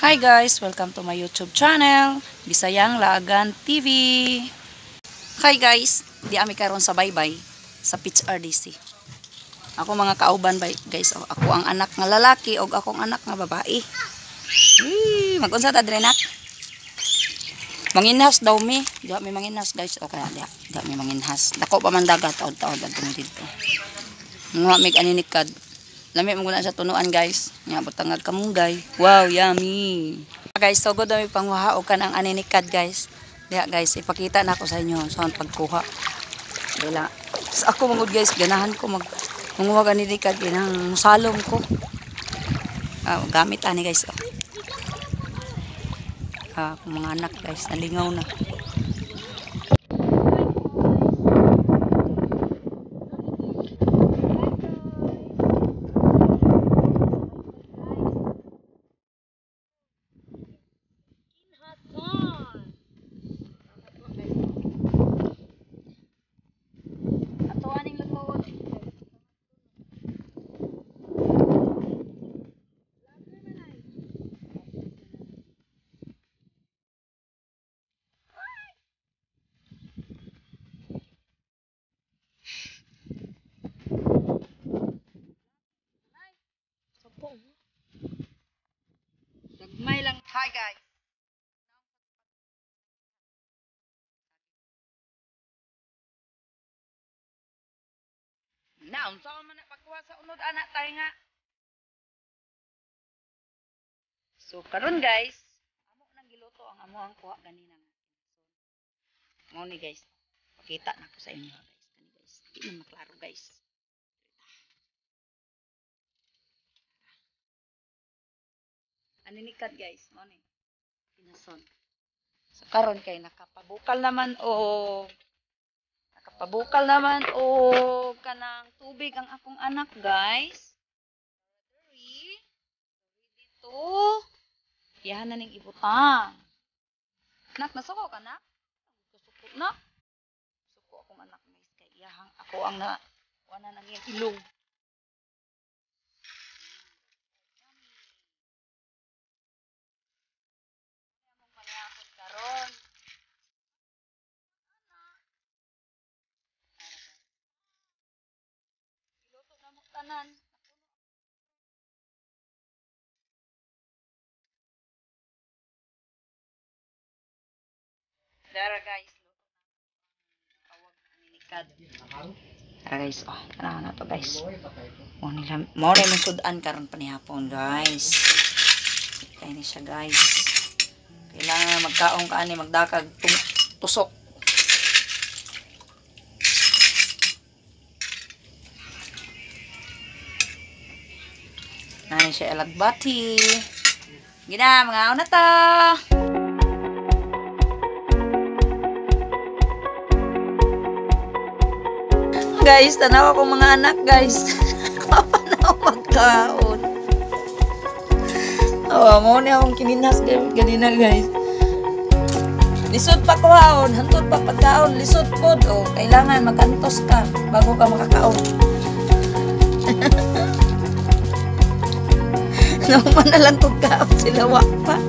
Hi guys, welcome to my YouTube channel, Bisayang Laagan TV. Hi guys, di ami karon sa baybay sa Pitch RDC. Ako mga kauban guys, ako ang anak nga lalaki og akong anak nga babae. Mag-unsa ta dre nak? Manginhas daw mi, di mi manginhas guys. Okay, di mi manginhas. Dako pa man dagat taod-taod adtong dito. Nga mig aninikad. Lami muna sa tunuan guys. Nga butangag kamunggay. Wow, yummy. Guys, so good mi pangwaha og kanang aninikad guys. Diha guys, ipakita na ako sa inyo sa pagkuha. Dila. Sa ako mangud guys, ganahan ko manguha aninikad kinang salong ko. Gamit ani guys. Mga anak guys, nalingaw na. Dagmay lang. Hi guys. Naon sa man pagkuha sa unod anak tayo nga. So karon guys, amo nang giluto ang amo ang kuha ganina nga. So, mo ni guys. Pakita na ko sa inyo guys. Kani guys. Di man maklaro guys. Aninikad guys, mo ni. Pinason. So karon kay nakapabukal naman kanang tubig ang akong anak guys. Dito. Iyahan na ning ibutang. Nak nasuko ka nak? Suko na. Suko akong anak guys kay iyahang ako ang na wala nang ilong. Tanan. Dara guys. Awag aninikad. Dara guys, tanaw na to guys. Mo na yung sudan karon panihapon guys. Kaya ni siya guys. Kailangan magkaong ka ani magdakag tusok. Nani siya elagbati. Gina, mga una ta. Guys, tanaw ako mga anak guys. Kapanaw magkaon. Mo na akong kininhas ganina guys. Lisod pa kuhaon, hantod pa pagkaon, lisod pod. Kailangan magantos ka bago ka makakaon. Nauman na lang kung kaon sila wak pa.